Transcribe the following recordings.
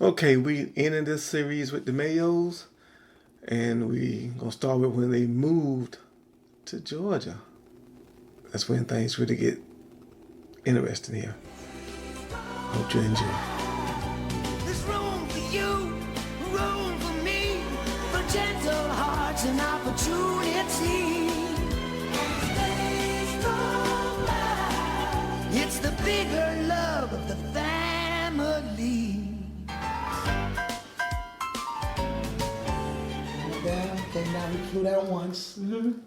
Okay, we ended this series with the Mayos, and we gonna start with when they moved to Georgia. That's when things really get interesting here. Hope you enjoy. There's room for you, room for me, for gentle hearts and opportunity. It's the bigger love of the family. Down, came down, we flew down once.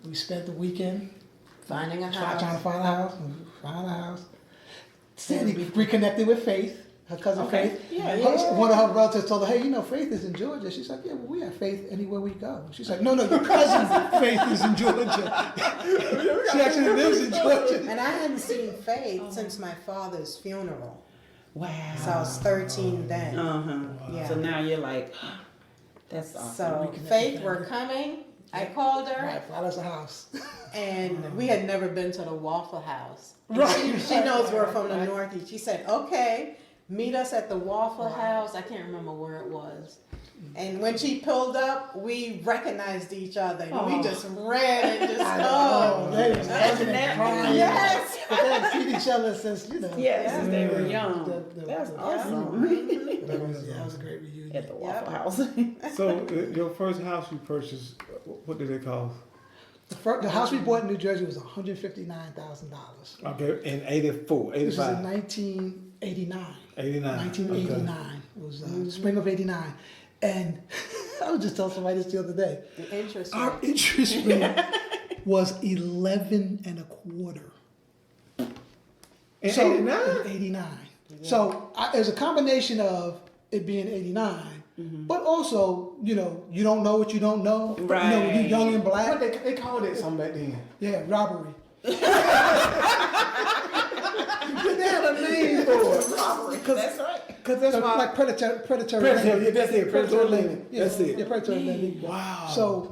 We spent the weekend Finding a house. trying to find a house. Found a house. Sandy reconnected with Faith, her cousin Okay. Faith. Yeah, One of her relatives told her, hey, you know, Faith is in Georgia. She's like, yeah, well, we have Faith anywhere we go. She's like, no, your cousin Faith is in Georgia. She actually lives in Georgia. And I hadn't seen Faith since my father's funeral. Wow. So I was 13 then. Yeah. So now you're like, that's awesome. So Faith, we're coming. I called her, Right, find us a house. and we had never been to the Waffle House. And Right. She knows we're from the Northeast. She said, okay, meet us at the Waffle House. I can't remember where it was. And when she pulled up, we recognized each other. And we just ran and just, They was hugging and crying. Yes. But they had seen each other since, you know. Yes, since they were young. That's awesome. That was a great reunion. At the Waffle House. So your first house you purchased, what did it cost? The house we bought in New Jersey was $159,000. Okay, in 84, This was in 85, 1989. 89. 1989. It was spring of '89, and I was just telling somebody this the other day. The interest Our rate. interest rate was 11 and a quarter. In So 89? in '89. So it was a combination of it being '89, but also you don't know what you don't know. You know, when you're young and black. What they called it something back then? Yeah, robbery. They had a name for it. Robbery. That's right. Because that's like predatory. Predatory, yeah, that's it. Predatory lending. Yeah, That's it. Yeah, predatory lending. Wow. So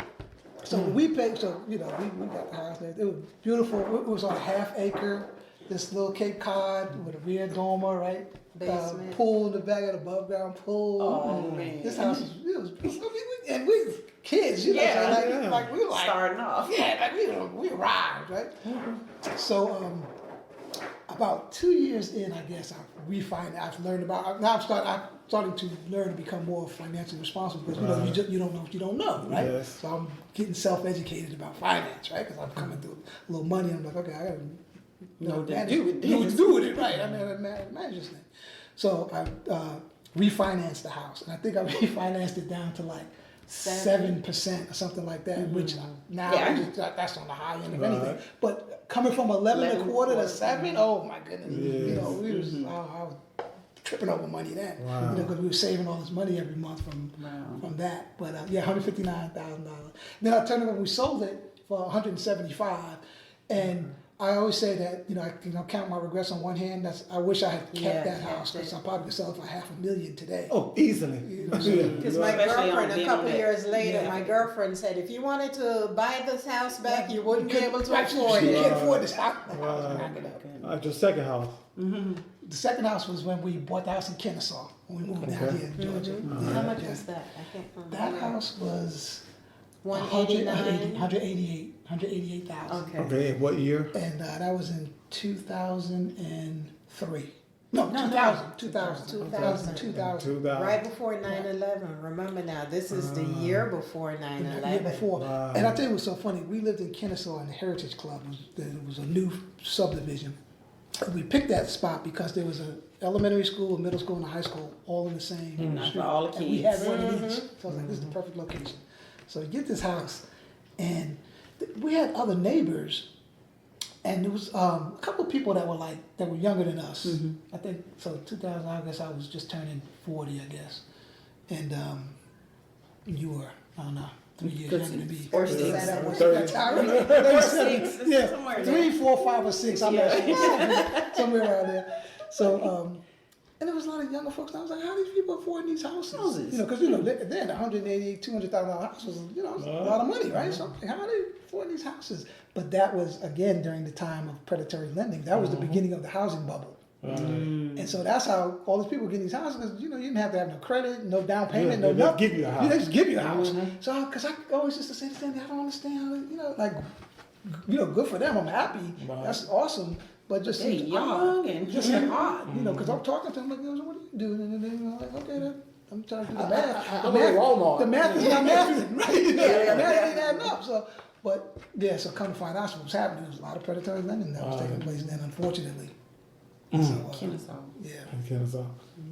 we paid. So we got the house there. It was beautiful. It was on a half acre. This little Cape Cod with a rear dormer, right? Basement. Pool in the back of the above ground pool. Oh, man. This house was and we kids, you know, Yeah, so like we were like Starting off. yeah, like we arrived, right? So about 2 years in, I guess I've learned about. Now I'm starting to learn to become more financially responsible because you don't know what you don't know, right? Yes. So I'm getting self-educated about finance, right? Because I'm coming through a little money. I'm like, okay, I gotta Know what to manage- do with know what this. to do with it, right? I mean, I manage this thing. So I refinanced the house, and I think I refinanced it down to like 7% or something like that, which now that's on the high end of anything. But coming from 11 and a quarter to 7, oh my goodness, you know, we was I was tripping over money then, you know, because we were saving all this money every month from that. But yeah, $159,000. Then I turned it when we sold it for 175, and I always say that, you know, I count my regrets on one hand. I wish I had kept that house because I probably could sell it for $500,000 today. Oh, easily. Because my Especially girlfriend, on a couple being years later, Yeah. my girlfriend said, if you wanted to buy this house back, you wouldn't be able to Right, afford you it. can't afford this house. Back it up. Your second house. The second house was when we bought the house in Kennesaw, when we moved down here in Georgia. How much was that? I can't remember. That house was 189. 188,000. Okay. Okay, and what year? And that was in 2003. No, 2000. 2000. Right before 9/11. Remember now, this is the year before The 9/11. year before. And I tell you what's so funny. We lived in Kennesaw in the Heritage Club. It was a new subdivision. We picked that spot because there was an elementary school, a middle school, and a high school all in the same For street. all the And we kids. had one in each. So I was like, this is the perfect location. So we get this house, and we had other neighbors, and there was a couple of people that were younger than us. I think so. 2000, I guess I was just turning 40, I guess, and you were, I don't know, 3 years younger than me. Or six. That was- 30. that's how I remember. 6. Yeah, Somewhere 3, there. 4, 5, or 6. I'm not sure. Somewhere around there. So, and there was a lot of younger folks. And I was like, how do these people afford these houses? You know, because then $180,000, $200,000 house was a lot of money, right? So I'm like, how do they afford these houses? But that was again during the time of predatory lending. That was the beginning of the housing bubble. And so that's how all these people get these houses, because you didn't have to have no credit, no down payment, Yeah, no they just nothing. give you a house. They just give you a house. So, because I always used to say the same thing, I don't understand, like, good for them, I'm happy, Right. that's awesome, but just They seems young odd. and- It just seems odd, because I'm talking to them like, what do you do? And then I'm like, okay, then I'm trying to do the math. I'm at Walmart. The math is not mathing, right? The Yeah. math ain't adding up. So, but yeah, so come to find out what was happening, there was a lot of predatory lending that was taking place then, unfortunately. So, Kennesaw. yeah. In Kennesaw.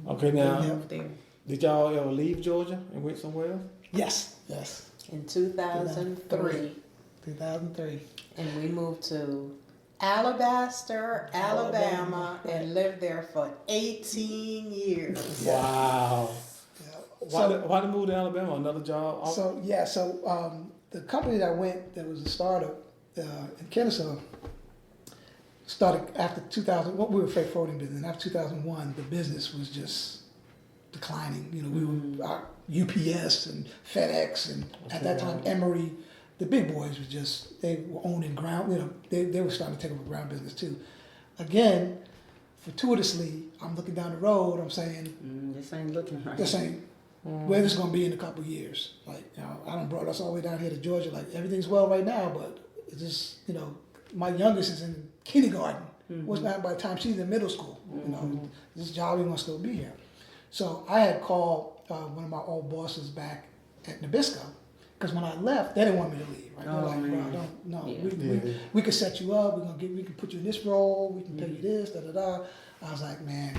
Okay, now, Yeah. Up there. did y'all ever leave Georgia and went somewhere else? Yes. In 2003. 2003. And we moved to Alabaster, Alabama, and lived there for 18 years. Wow. Yeah. Why did you move to Alabama? Another job? So the company that I went, that was a startup in Kennesaw, started after 2000. Well, we were a freight forwarding business. And after 2001, the business was just declining. We were UPS and FedEx, and at that time Emory, the big boys were just, they were owning ground. They were starting to take over ground business too. Again, fortuitously, I'm looking down the road. I'm saying, This ain't looking right. this ain't where this is going to be in a couple of years. Like, I done brought us all the way down here to Georgia. Like, everything's well right now, but it's just, my youngest is in kindergarten. Was not by the time she's in middle school. This job ain't gonna still be here. So I had called one of my old bosses back at Nabisco, because when I left, they didn't want me to leave. Right? They're like, bro, no, Yeah. we can set you up. We can put you in this role. We can pay you this, da da da. I was like, man,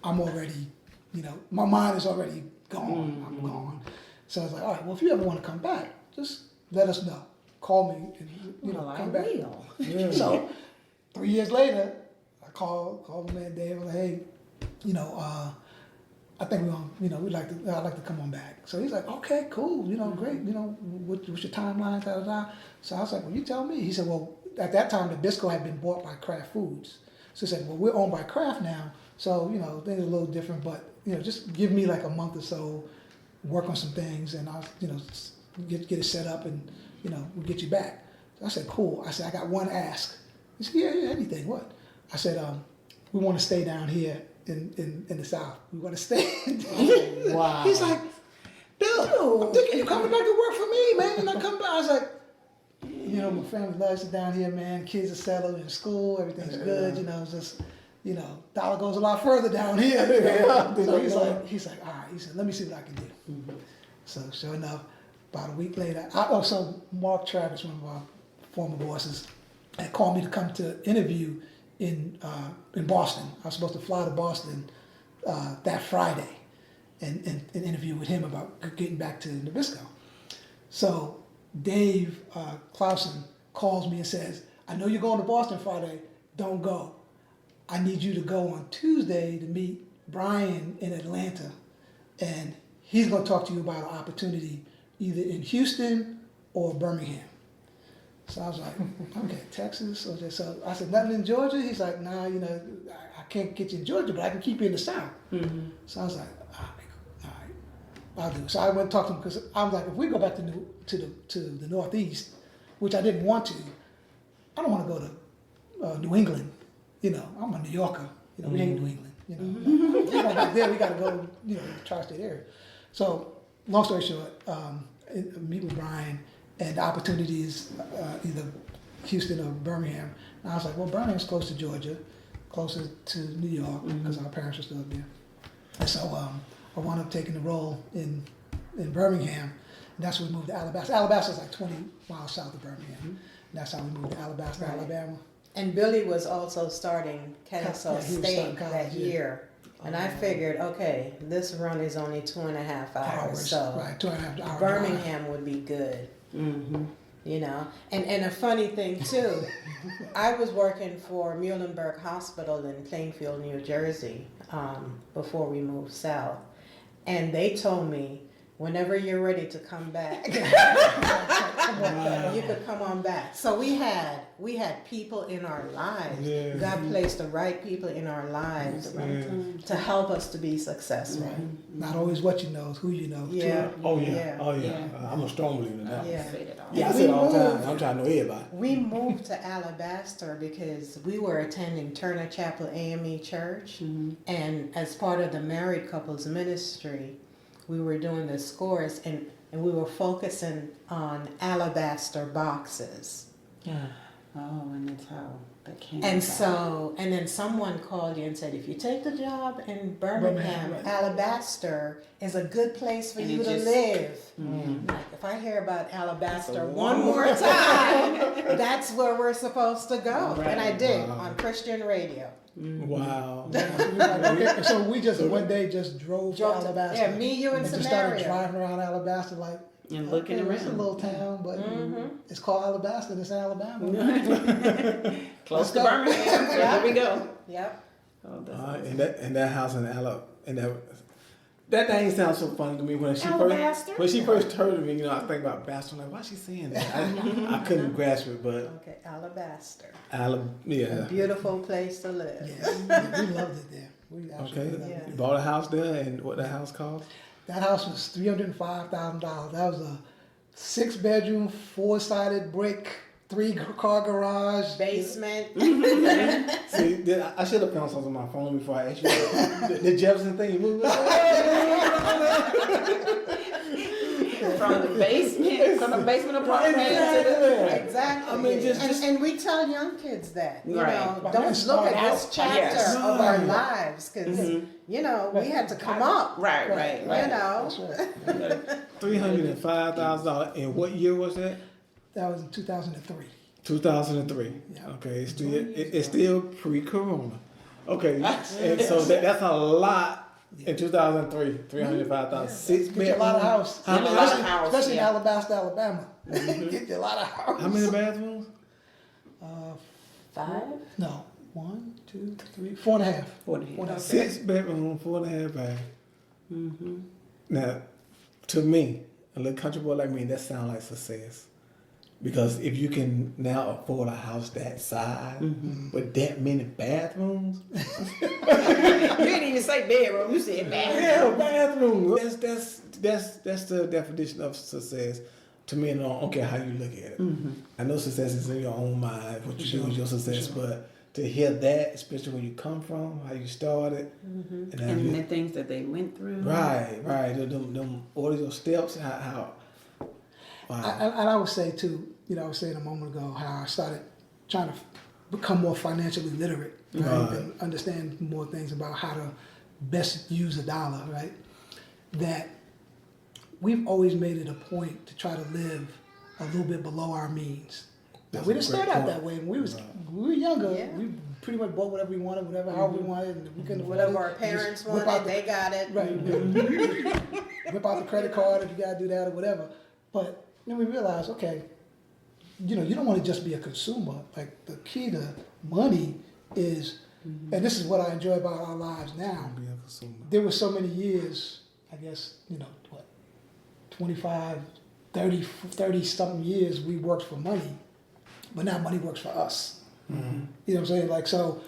I'm already, my mind is already gone. I'm gone. So I was like, all right, well, if you ever want to come back, just let us know. Call me and Well, I come back. will. Yeah. So 3 years later, I called my man Dave. I was like, hey, I think we're gonna, I'd like to come on back. So he's like, okay, cool, great. What's your timeline? Da da da. So I was like, well, you tell me. He said, well, at that time, the Bisco had been bought by Kraft Foods. So he said, well, we're owned by Kraft now, so things are a little different. But just give me like a month or so, work on some things, and I'll get it set up, and we'll get you back. So I said, cool. I said, I got one ask. He said, yeah, anything. What? I said, we want to stay down here in the South. We want to stay. Wow. He's like, Bill, I'm thinking you coming back to work for me, man. You're not coming back. I was like, my family loves it down here, man. Kids are settled in school. Everything's good. It's just, dollar goes a lot further down here. So he's like, all right. He said, let me see what I can do. So sure enough, about a week later, so Mark Travis, one of our former bosses, had called me to come to interview in Boston. I was supposed to fly to Boston that Friday and interview with him about getting back to Nabisco. So Dave Clausen calls me and says, I know you're going to Boston Friday, don't go. I need you to go on Tuesday to meet Brian in Atlanta, and he's going to talk to you about an opportunity either in Houston or Birmingham. So I was like, okay, Texas. So I said, nothing in Georgia? He's like, nah, I can't get you in Georgia, but I can keep you in the South. So I was like, all right, I'll do it. So I went and talked to him, because I was like, if we go back to the Northeast, which I didn't want to, I don't want to go to New England. I'm a New Yorker. We ain't New England. We go back there, we got to go, the tri-state area. So long story short, meet with Brian, and the opportunities either Houston or Birmingham. And I was like, well, Birmingham's close to Georgia, closer to New York, because our parents are still there. And so I wound up taking the role in Birmingham, and that's when we moved to Alabaster. Alabaster is like 20 miles south of Birmingham. And that's how we moved to Alabaster, Alabama. And Billy was also starting Kennesaw Yeah, he was State starting college, that yeah. year. And I figured, okay, this run is only 2.5 hours, so right, 2.5 hours. Birmingham would be good. And a funny thing too, I was working for Muhlenberg Hospital in Plainfield, New Jersey, before we moved south, and they told me whenever you're ready to come back, you could come on back. So we had people in our lives. Yeah. God placed the right people in our lives to help us to be successful. Right. Not always what you know, it's who you know. Yeah. Oh yeah. Yeah. Oh yeah. I'm a strong believer in that. Yeah. Say it all. Yeah, I say it all the time. I'm trying to know everybody. We moved to Alabaster because we were attending Turner Chapel AME Church, and as part of the married couples ministry, we were doing this course, and we were focusing on alabaster boxes. Oh, and that's how that came And about. so, and then someone called you and said, if you take the job in Birmingham, right. Alabaster is a good place for And you it to just- live. Like, if I hear about Alabaster one more time, that's where we're supposed to go. Right. And I did Wow. on Christian radio. Wow. So we was like, okay. And so we just one day just drove to Drove to- Alabaster. yeah, me, you, and just started Samaria. driving around Alabaster like, And looking okay, it's a around. little town, but it's called Alabaster. It's in Alabama. Close Let's to go. Birmingham. So there we go. Yep. Oh, that's And that house in Alabama, and that name sounds so funny to me when Alabaster? she first heard of me. You know, I think about Bastard. I'm like, why is she saying that? I couldn't grasp it, but Okay, Alabaster. yeah. Beautiful place to live. Yeah, we loved it there. We absolutely Okay. loved Yeah. it. You bought a house there, and what that house cost? That house was $305,000. That was a 6-bedroom, 4-sided brick, 3-car garage. Basement. See, I should have found something on my phone before I asked you. The Jefferson thing, you moved from the basement apartment to the. Exactly. I mean, just- and we tell young kids that, you Right. know, But don't that's look at smart this out. chapter Yes. of our lives, because, you know, we had to come up, Right, right, right. you know. That's right. $305,000. And what year was that? That was in 2003. 2003. Yeah. Okay, it's still pre-corona. Okay, and so that's a lot in 2003. 305,000. Six Get you a lot of bedrooms. house. How Get a many- lot of house, Especially yeah. in Alabaster, Alabama. Get you a lot of house. How many bathrooms? 5? No. 1, 2, 3, 4.5. 4.5. 6 bedrooms, 4.5 bath. Now, to me, a little country boy like me, that sounds like success. Because if you can now afford a house that size with that many bathrooms, You didn't even say bedroom. You said bathroom. yeah, bathrooms. That's the definition of success. To me, and I don't care how you look at it. I know success is in your own mind. What you do is your success, but to hear that, especially where you come from, how you started, and how And you, the things that they went through. right, them order your steps, how wow. And I would say too, you know, I was saying a moment ago how I started trying to become more financially literate, right? Right. And understand more things about how to best use a dollar, right? That we've always made it a point to try to live a little bit below our means. Now, That's we a didn't great start out point. that way. When we were younger, Yeah. we pretty much bought whatever we wanted, whatever how we wanted, and we couldn't afford Whatever it, our we just parents whip out wanted, the- they got it. Right. Whip out the credit card if you gotta do that or whatever. But then we realized, okay, you know, you don't want to just be a consumer. Like the key to money is, and this is what I enjoy about our lives now. Be a consumer. There were so many years, I guess, you know, what, 25, 30 something years we worked for money, but now money works for us. You know what I'm saying? Like, so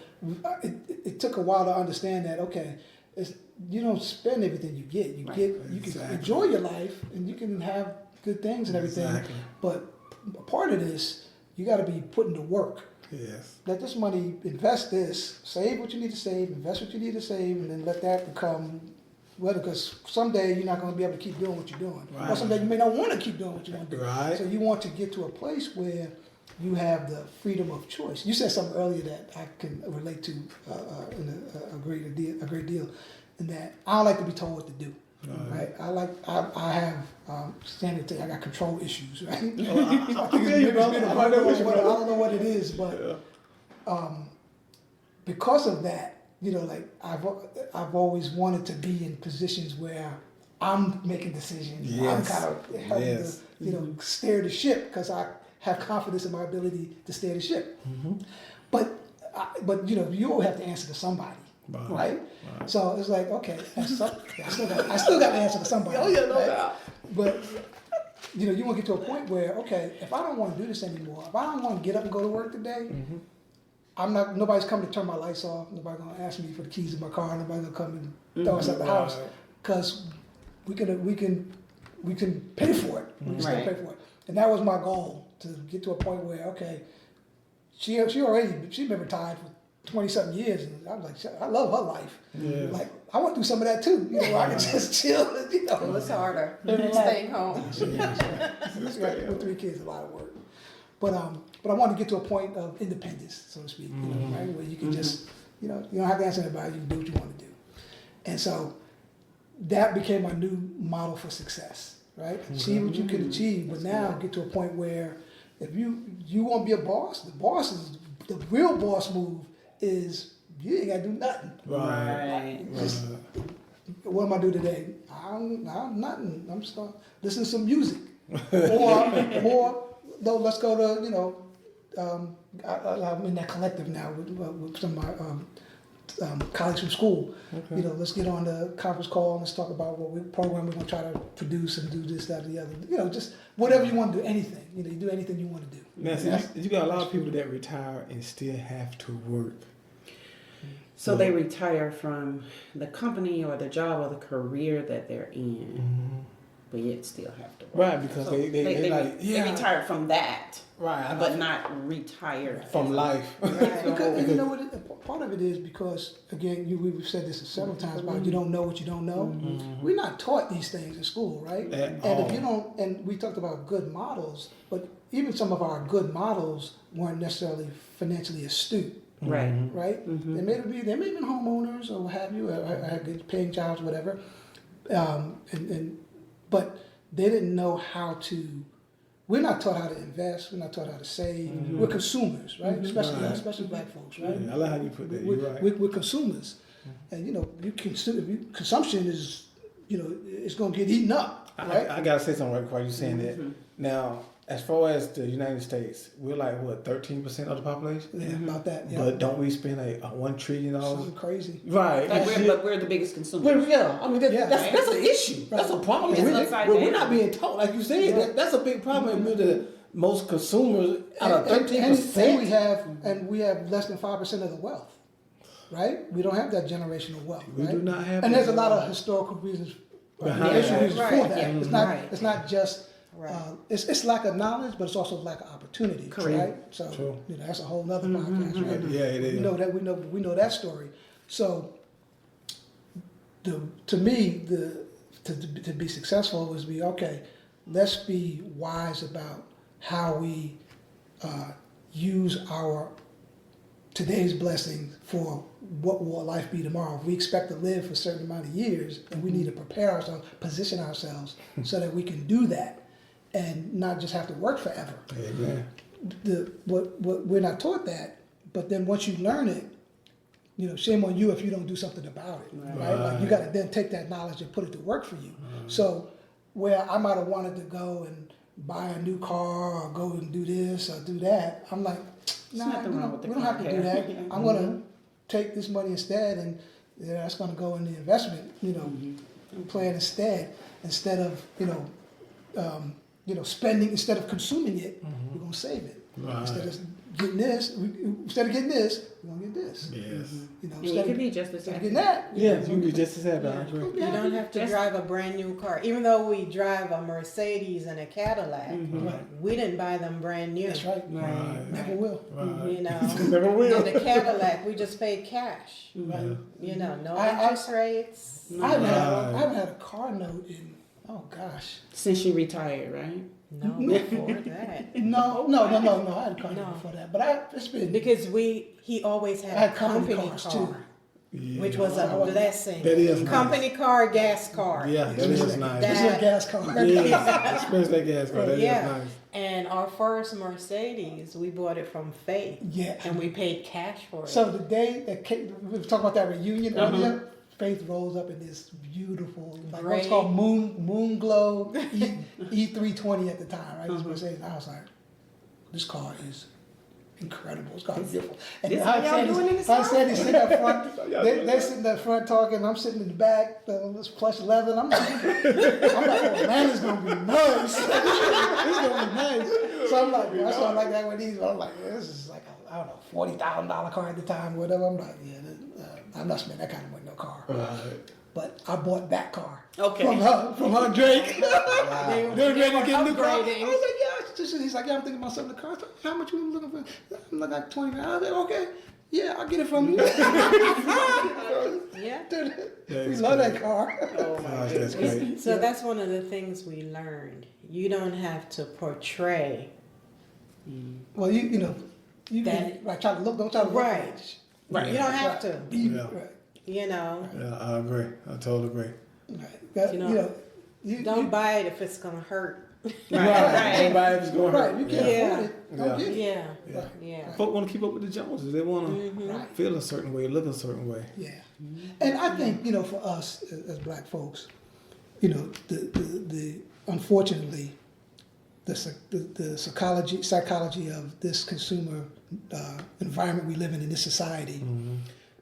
it took a while to understand that, okay, you don't spend everything you get. You Right. you can Exactly. enjoy your life and you can have good things and everything. Exactly. But a part of this, you got to be putting to work. Yes. Let this money, invest this, save what you need to save, invest what you need to save, and then let that become, well, because someday you're not going to be able to keep doing what you're doing. Or Right. someday you may not want to keep doing what you want to do. Right. So you want to get to a place where you have the freedom of choice. You said something earlier that I can relate to in a great deal, in that I don't like to be told what to do. Right. I have standing to I got control issues, right? I feel you, brother. I don't know what it is, but because of that, you know, like I've always wanted to be in positions where I'm making decisions. I'm Yes. kind of helping Yes. to, you know, steer the ship because I have confidence in my ability to steer the ship. But you know, you always have to answer to somebody. right? So it's like, okay, I still got to answer to somebody. Oh yeah, no right? doubt. But you know, you want to get to a point where, okay, if I don't want to do this anymore, if I don't want to get up and go to work today, nobody's coming to turn my lights off. Nobody's gonna ask me for the keys to my car. Nobody's gonna come and throw us at the house because we can pay for it. We can still pay for it. And that was my goal, to get to a point where, okay, she's been retired for 20-something years, and I was like, I love her life. Yes. Like, I want to do some of that too. You know, where I can just chill. You know, It's harder than staying home. with 3 kids, a lot of work. But I want to get to a point of independence, so to speak. You know, right, where you can just, you know, you don't have to answer anybody. You can do what you want to do. And so that became my new model for success. Right, achieve what you can achieve, but now get to a point where if you want to be a boss, the real boss move is you ain't gotta do nothing. Right. Just, what am I do today? I'm nothing. I'm just gonna listen to some music, or no, let's go to, you know, I'm in that collective now with some of my colleagues from school. Okay. You know, let's get on the conference call and let's talk about what program we're gonna try to produce and do this, that, and the other. You know, just whatever you want to do, anything. You know, you do anything you want to do. Now, so you got a lot of people that retire and still have to work. So they retire from the company or the job or the career that they're in, but yet still have to work. Right, because So they like, yeah. They retired from that, right, but not retired from life. Right. Because, you know what? Part of it is because, again, we've said this several times about you don't know what you don't know. We're not taught these things in school, right? If you don't, and we talked about good models, but even some of our good models weren't necessarily financially astute. Right. Right? They may have been homeowners or what have you, or had good paying jobs, whatever. But they didn't know how to. We're not taught how to invest. We're not taught how to save. We're consumers, right? Especially black folks, right? Yeah, I like how you put that. You're right. We're consumers, and you know, consumption is, you know, it's going to get eaten up, right? I gotta say something right before you saying that. Now, as far as the United States, we're like what, 13% of the population? Yeah, about that. Yeah. But don't we spend like $1 trillion? Something crazy. Right. But we're the biggest consumers. Well, yeah, I mean that's an issue. Right. That's a problem. It's We're not being taught, like you said. That's a big problem. We're the most consumers out of 13%. And we have less than 5% of the wealth, right? We don't have that generational wealth. We right? do not have. And there's a lot of historical reasons, Behind reasons that. for that. Yeah. It's not just. It's lack of knowledge, but it's also lack of opportunity, right? So you know, that's a whole other podcast, right? Yeah, it is. We know that we know that story. So to me, to be successful was be okay. Let's be wise about how we use our today's blessings for what will life be tomorrow. If we expect to live for a certain amount of years, and we need to prepare ourselves, position ourselves so that we can do that. And not just have to work forever. Amen. What we're not taught that, but then once you learn it, you know, shame on you if you don't do something about it, right? Like you got to then take that knowledge and put it to work for you. So where I might have wanted to go and buy a new car or go and do this or do that, I'm like, nah, we don't have to do that. I'm gonna take this money instead, and that's gonna go in the investment, you know, plan instead of spending, instead of consuming it, we're gonna save it. Right. Instead of getting this, we're gonna get this. Yes. You know, And you instead could of be just as happy. getting that. Yeah, you can be just as happy. I agree. You don't have to drive a brand new car. Even though we drive a Mercedes and a Cadillac, we didn't buy them brand new. That's right. Never will. You know, Never will. And the Cadillac, we just paid cash. Right. You know, no interest rates. I haven't had a car note in, oh gosh. Since you retired, right? No, before that. No. I had a car note before that, but it's been Because he always I had had a company company cars car, too. Yeah. which was a blessing. That is nice. Company car, gas car. Yeah, that is nice. This is a gas car. Yes, especially that gas car. That is nice. And our first Mercedes, we bought it from Faith. Yeah. And we paid cash for it. So the day that we were talking about that reunion earlier, Faith rolls up in this beautiful, like what's called moon glow E320 at the time, right? This Mercedes. I was like, this car is incredible. It's gonna be beautiful. And This how y'all doing in the I said he's sitting up front. y'all They doing sitting up front talking. I'm sitting in the back. This plush leather. And I'm like, oh man, it's gonna be nice. It's gonna be nice. So I'm like, that's why I like that with these. But I'm like, yeah, this is like I don't know, $40,000 car at the time, or whatever. I'm like, I'm not spending that kind of money on no car. Right. But I bought that car. Okay. From her Drake. They They're ready to get a new car. I was upgrading. like, yeah. He's like, yeah, I'm thinking about selling the car. I said, how much you looking for? I'm looking like 20 grand. I was like, okay. Yeah, I'll get it from you. Yeah. We love that car. Oh my Gosh, that's great. So that's one of the things we learned. You don't have to portray. Well, you know, you That- can like try to look, don't try to look Right. Right. You don't have to. Be, Yeah. right. You know. Yeah, I agree. I totally agree. Right. That, You know, you know, you Don't you, buy it if it's gonna hurt. Right. Everybody's going right. You can't Yeah. afford it. Don't Yeah. get it. Yeah. Yeah. Yeah. Folk want to keep up with the Joneses. They want to Right. feel a certain way, look a certain way. Yeah, and I think you know, for us as black folks, you know, the unfortunately, the psychology of this consumer environment we live in this society,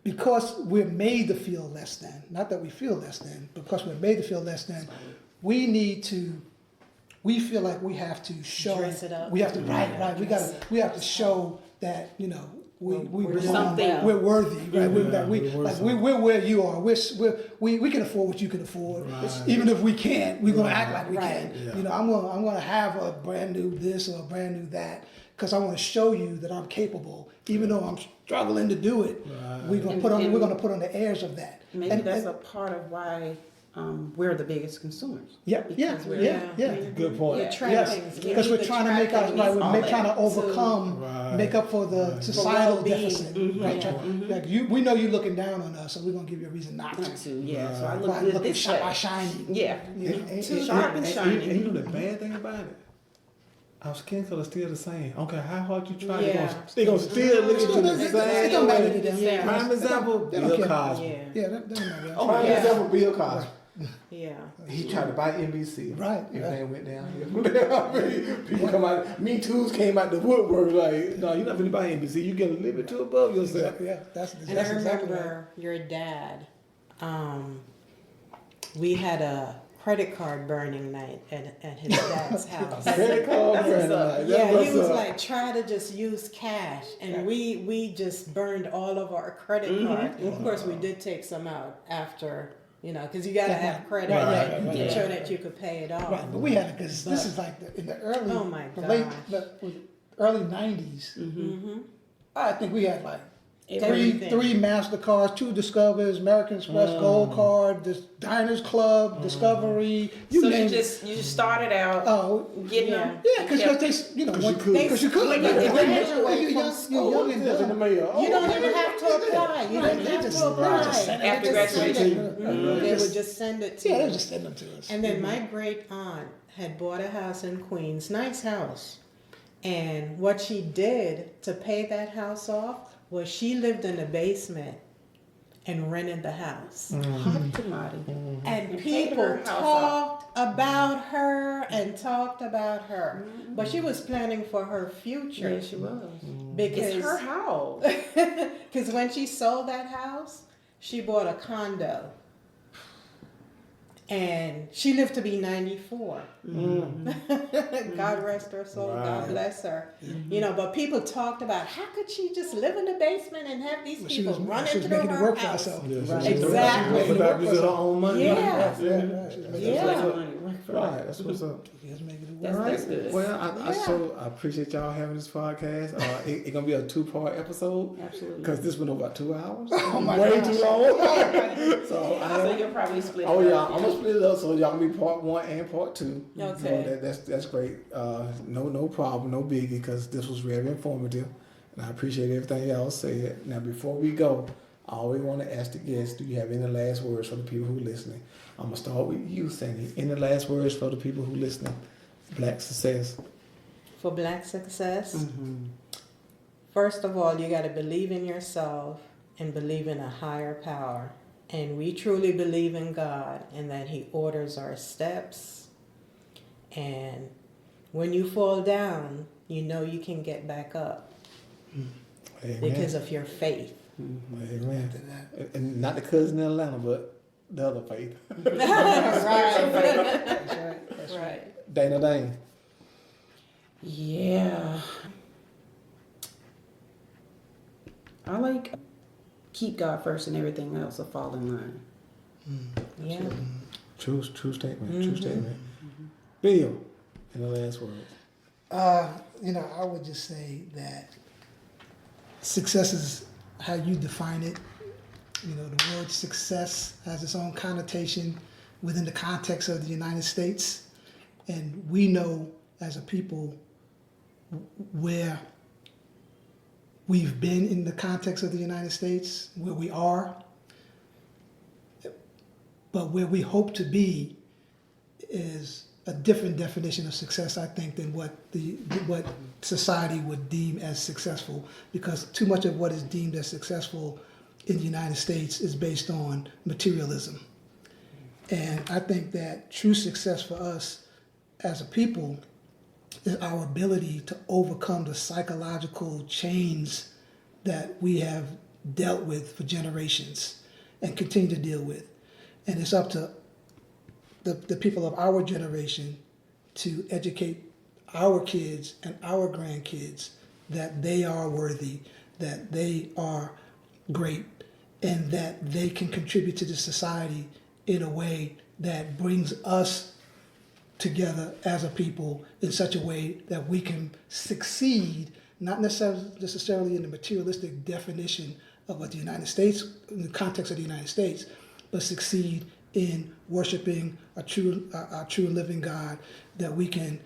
because we're made to feel less than. Not that we feel less than, but because we're made to feel less than, we need to. We feel like we have to show. Dress it up. We have to right. We have to show that you know. We belong, something. we're worthy, right? We're where you are. We can afford what you can afford. Right. Even if we can't, we're gonna act like we Right. can. Yeah. You know, I'm gonna have a brand new this or a brand new that because I want to show you that I'm capable, even though I'm struggling to do it. Right. We're gonna put on the airs of that. Maybe that's a part of why we're the biggest consumers. Yeah, Because we're- yeah. Good point. You track Yes, things. because we're trying to make our we're trying to overcome, Right. make up for the Right. societal well-being. deficit. Right? Like we know you're looking down on us, so we're gonna give you a reason not to. Not to, yeah. So I By look good looking this way. shiny. Yeah. You know, Too sharp and shiny. And you know the bad thing about it? Our skin color still the same. I don't care how hard you try, Yeah. they gonna still look at you the It same don't matter to way. them. Yeah. Prime example, They don't Bill care. Cosby. Yeah. Yeah, that doesn't matter. Oh, prime Yeah. example, Bill Cosby. Yeah. He tried to buy NBC. Right, Everything went down. People come out. Me Too's came out the woodwork like, no, you're not gonna buy NBC. You get a little bit too above yourself. Yeah, that's And I exactly right. remember your dad. We had a credit card burning night at his dad's house. Credit card, friend. Yeah, he was like, try to just use cash, and we just burned all of our credit cards. Of course, we did take some out after, you know, because you got to have credit Right, to show that you could pay it off. Right, but we had it because this is like in the early, Oh my the late, gosh. the early '90s. I think we had like Everything. three MasterCards, 2 Discovers, American Express Gold Card, this Diners Club, Discovery. You So name you it. just started out Oh, getting Yeah. them. yeah, because they, you know, you could. because you could. When you graduate You're from young and in the dumb. mail. You don't even have to apply. You don't They have just- to apply. they just send it. They After just send graduation. it. They would just send it to Yeah, you. they just send them to us. And then my great aunt had bought a house in Queens, nice house. And what she did to pay that house off was she lived in the basement and rented the house. Hot commodity. And paid people her house talked about her and talked about her. But she was planning for her future. Yeah, she was. Because It's her house. Because when she sold that house, she bought a condo. And she lived to be 94. God rest her soul. God Right. bless her. You know, but people talked about how could she just live in the basement and have these She people was running through making it her work for house. herself. Exactly. But that was her own money. Yeah. Yeah, she was making Yeah. That's what money work for. Right, that's what's up. She was making it work. That's good. Well, I Yeah. I appreciate y'all having this podcast. It's gonna be a 2-part episode. Absolutely. Because this went over about 2 hours. Oh my Way gosh. too long. so So you'll probably split it Oh up. yeah, I'm gonna split it up so y'all can be part 1 and part 2. Okay. So that's great. No problem, no biggie, because this was very informative, and I appreciate everything y'all said. Now before we go, I always want to ask the guests: do you have any last words for the people who are listening? I'm gonna start with you, Sandy. Any last words for the people who are listening? Black success. For black success, Mm-hmm. first of all, you got to believe in yourself and believe in a higher power. And we truly believe in God and that He orders our steps. And when you fall down, you know you can get back up. Amen. because of your faith. Amen. And not the cousin in Atlanta, but the other faith. Right. That's right. That's right. Right. Dana Dane. Yeah. I like keep God first and everything else will fall in line. Yeah. True statement. True statement. Bill, in the last words. I would just say that success is how you define it. The word success has its own connotation within the context of the United States. And we know as a people where we've been in the context of the United States, where we are, but where we hope to be is a different definition of success, I think, than what society would deem as successful, because too much of what is deemed as successful in the United States is based on materialism. And I think that true success for us as a people is our ability to overcome the psychological chains that we have dealt with for generations and continue to deal with. And it's up to the people of our generation to educate our kids and our grandkids that they are worthy, that they are great, and that they can contribute to the society in a way that brings us together as a people in such a way that we can succeed, not necessarily in the materialistic definition of what the United States, in the context of the United States, but succeed in worshiping a true and living God, that we can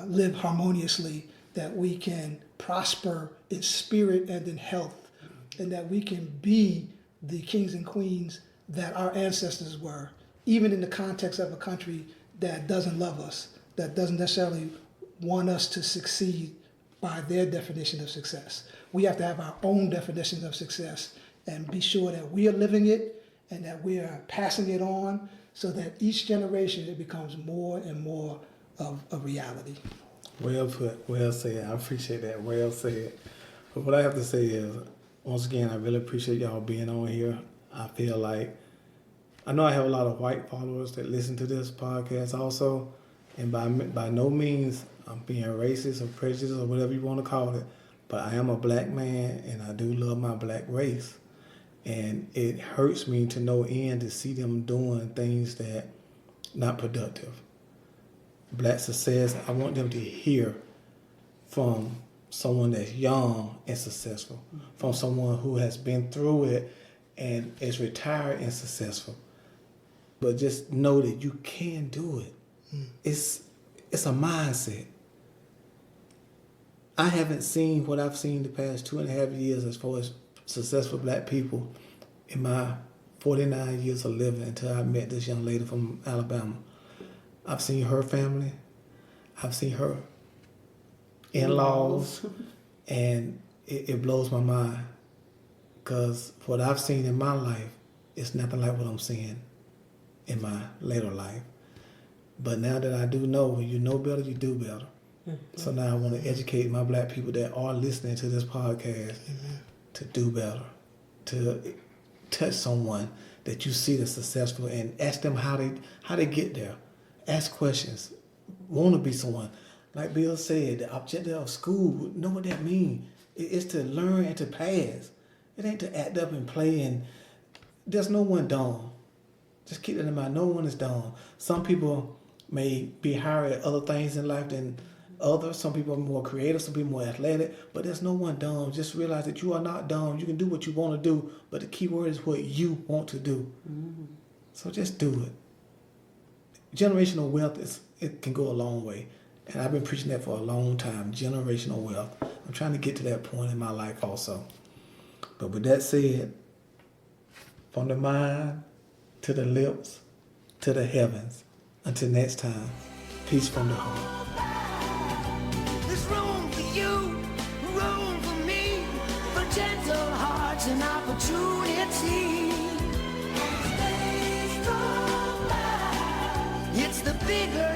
live harmoniously, that we can prosper in spirit and in health, and that we can be the kings and queens that our ancestors were, even in the context of a country that doesn't love us, that doesn't necessarily want us to succeed by their definition of success. We have to have our own definitions of success and be sure that we are living it and that we are passing it on, so that each generation it becomes more and more of a reality. Well put, well said. I appreciate that. Well said. But what I have to say is, once again, I really appreciate y'all being on here. I feel like, I know I have a lot of white followers that listen to this podcast also, and by no means I'm being racist or prejudiced or whatever you want to call it, but I am a black man and I do love my black race. And it hurts me to no end to see them doing things that not productive. Black success, I want them to hear from someone that's young and successful, from someone who has been through it and is retired and successful. But just know that you can do it. It's a mindset. I haven't seen what I've seen the past 2.5 years as far as successful black people in my 49 years of living until I met this young lady from Alabama. I've seen her family, I've seen her in-laws, and it blows my mind, because what I've seen in my life is nothing like what I'm seeing in my later life. But now that I do know, when you know better, you do better. So now I want to educate my black people that are listening to this podcast to do better, to touch someone that you see that's successful and ask them how they get there. Ask questions. Want to be someone. Like Bill said, the objective of school, know what that means. It's to learn and to pass. It ain't to act up and play, and there's no one dumb. Just keep that in mind. No one is dumb. Some people may be higher at other things in life than others. Some people are more creative, some people more athletic, but there's no one dumb. Just realize that you are not dumb. You can do what you want to do, but the key word is what you want to do. So just do it. Generational wealth, it can go a long way. And I've been preaching that for a long time, generational wealth. I'm trying to get to that point in my life also. But with that said, from the mind to the lips to the heavens, until next time, peace from the heart. There's room for you, room for me, for gentle hearts and opportunity. It's the bigger